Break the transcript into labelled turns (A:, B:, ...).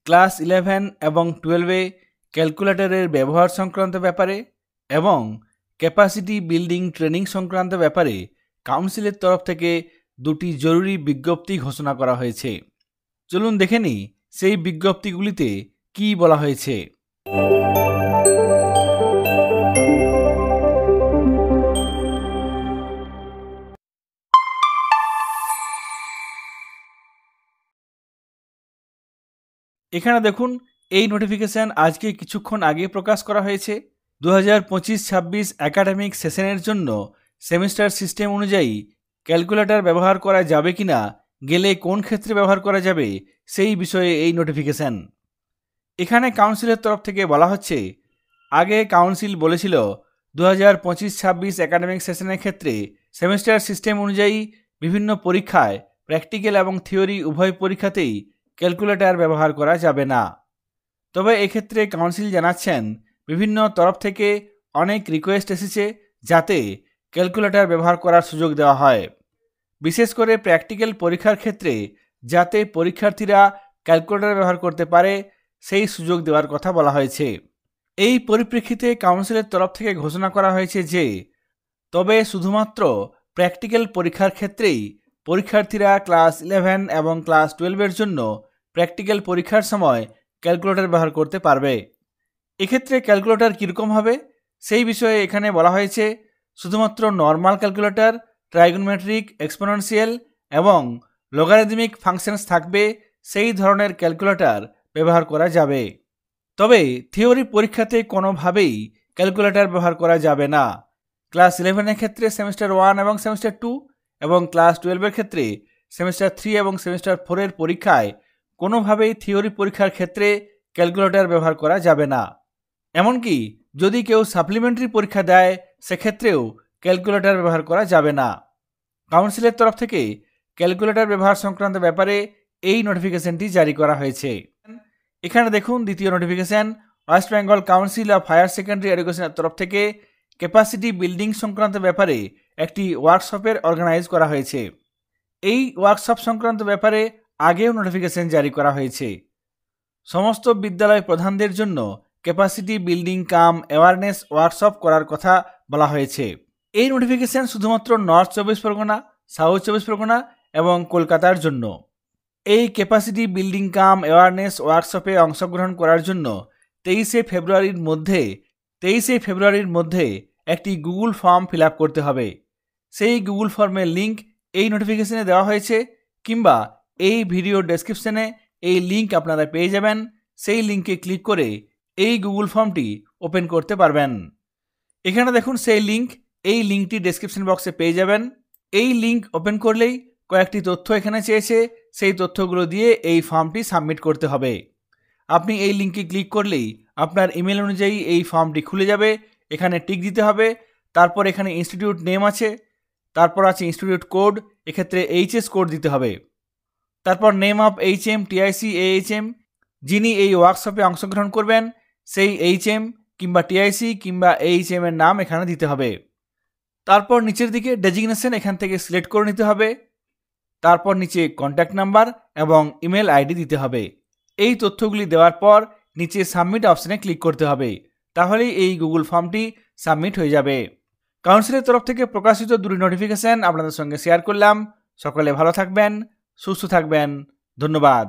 A: Class 11 এবং 12-এ ক্যালকুলেটরের ব্যবহার সংক্রান্ত ব্যাপারে এবং ক্যাপাসিটি বিল্ডিং ট্রেনিং সংক্রান্ত ব্যাপারে কাউন্সিলের তরফ থেকে দুটি জরুরি বিজ্ঞপ্তি ঘোষণা করা হয়েছে। চলুন দেখে নিই সেই বিজ্ঞপ্তিগুলিতে কী বলা হয়েছে। এখানে দেখুন, এই নোটিফিকেশন আজকে কিছুক্ষণ আগে প্রকাশ করা হয়েছে। 2025-26 একাডেমিক সেশনের জন্য সেমিস্টার সিস্টেম অনুযায়ী ক্যালকুলেটর ব্যবহার করা যাবে কিনা, গেলে কোন ক্ষেত্রে ব্যবহার করা যাবে, সেই বিষয়ে এই নোটিফিকেশন। এখানে কাউন্সিলের তরফ থেকে বলা হচ্ছে, আগে কাউন্সিল বলেছিল 2025-26 একাডেমিক সেশনের ক্ষেত্রে সেমিস্টার সিস্টেম অনুযায়ী বিভিন্ন পরীক্ষায় প্র্যাকটিক্যাল এবং থিওরি উভয় পরীক্ষাতেই ক্যালকুলেটর ব্যবহার করা যাবে না। তবে এক্ষেত্রে কাউন্সিল জানাচ্ছেন, বিভিন্ন তরফ থেকে অনেক রিকোয়েস্ট এসেছে যাতে ক্যালকুলেটর ব্যবহার করার সুযোগ দেওয়া হয়। বিশেষ করে প্র্যাকটিক্যাল পরীক্ষার ক্ষেত্রে যাতে পরীক্ষার্থীরা ক্যালকুলেটর ব্যবহার করতে পারে সেই সুযোগ দেওয়ার কথা বলা হয়েছে। এই পরিপ্রেক্ষিতে কাউন্সিলের তরফ থেকে ঘোষণা করা হয়েছে যে তবে শুধুমাত্র প্র্যাকটিক্যাল পরীক্ষার ক্ষেত্রেই পরীক্ষার্থীরা ক্লাস 11 এবং ক্লাস 12-এর জন্য প্র্যাকটিক্যাল পরীক্ষার সময় ক্যালকুলেটর ব্যবহার করতে পারবে। এক্ষেত্রে ক্যালকুলেটর কীরকম হবে সেই বিষয়ে এখানে বলা হয়েছে, শুধুমাত্র নর্মাল ক্যালকুলেটর, ট্রাইগোনোমেট্রিক, এক্সপোনেনশিয়াল এবং লগারিদমিক ফাংশনস থাকবে সেই ধরনের ক্যালকুলেটর ব্যবহার করা যাবে। তবে থিওরি পরীক্ষাতে কোনোভাবেই ক্যালকুলেটর ব্যবহার করা যাবে না। ক্লাস 11-এর ক্ষেত্রে সেমিস্টার 1 এবং সেমিস্টার 2 এবং ক্লাস 12-এর ক্ষেত্রে সেমিস্টার 3 এবং সেমিস্টার 4-এর পরীক্ষায় কোনোভাবেই থিওরি পরীক্ষার ক্ষেত্রে ক্যালকুলেটর ব্যবহার করা যাবে না। এমনকি যদি কেউ সাপ্লিমেন্টারি পরীক্ষা দেয় সেক্ষেত্রেও ক্যালকুলেটর ব্যবহার করা যাবে না। কাউন্সিলের তরফ থেকে ক্যালকুলেটর ব্যবহার সংক্রান্ত ব্যাপারে এই নোটিফিকেশনটি জারি করা হয়েছে। এখানে দেখুন, দ্বিতীয় notification, West Bengal council of higher secondary এডুকেশনের তরফ থেকে ক্যাপাসিটি বিল্ডিং সংক্রান্ত ব্যাপারে একটি ওয়ার্কশপের অর্গানাইজ করা হয়েছে। এই ওয়ার্কশপ সংক্রান্ত ব্যাপারে আগেও নোটিফিকেশন জারি করা হয়েছে। সমস্ত বিদ্যালয় প্রধানদের জন্য ক্যাপাসিটি বিল্ডিং কাম অ্যাওয়ারনেস ওয়ার্কশপ করার কথা বলা হয়েছে। এই নোটিফিকেশন শুধুমাত্র নর্থ 24 পরগনা, সাউথ 24 পরগনা এবং কলকাতার জন্য। এই ক্যাপাসিটি বিল্ডিং কাম অ্যাওয়ারনেস ওয়ার্কশপে অংশগ্রহণ করার জন্য 23শে ফেব্রুয়ারির মধ্যে একটি গুগল ফর্ম ফিল আপ করতে হবে। সেই গুগল ফর্মের লিঙ্ক এই নোটিফিকেশনে দেওয়া হয়েছে, কিংবা এই ভিডিও ডেসক্রিপশনে এই লিঙ্ক আপনারা পেয়ে যাবেন। সেই লিঙ্কে ক্লিক করে এই গুগল ফর্মটি ওপেন করতে পারবেন। এখানে দেখুন সেই লিঙ্ক, এই লিঙ্কটি ডেসক্রিপশন বক্সে পেয়ে যাবেন। এই লিঙ্ক ওপেন করলেই কয়েকটি তথ্য এখানে চেয়েছে, সেই তথ্যগুলো দিয়ে এই ফর্মটি সাবমিট করতে হবে। আপনি এই লিঙ্কে ক্লিক করলেই আপনার ইমেল অনুযায়ী এই ফর্মটি খুলে যাবে। এখানে টিক দিতে হবে। তারপর এখানে ইনস্টিটিউট নেম আছে, তারপর আছে ইনস্টিটিউট কোড, এক্ষেত্রে এইচএস কোড দিতে হবে। তারপর name of HM, TIC, AHM, যিনি এই ওয়ার্কশপে অংশগ্রহণ করবেন সেই এইচএম কিংবা টিআইসি কিংবা এইচএম এর নাম এখানে দিতে হবে। তারপর নিচের দিকে ডেজিগনেশন এখান থেকে সিলেক্ট করে নিতে হবে। তারপর নিচে কন্ট্যাক্ট নাম্বার এবং ইমেল আইডি দিতে হবে। এই তথ্যগুলি দেওয়ার পর নিচে সাবমিট অপশনে ক্লিক করতে হবে। তাহলেই এই গুগল ফর্মটি সাবমিট হয়ে যাবে। কাউন্সিলের তরফ থেকে প্রকাশিত দুটি নোটিফিকেশন আপনাদের সঙ্গে শেয়ার করলাম। সকলে ভালো থাকবেন, সুস্থ থাকবেন। ধন্যবাদ।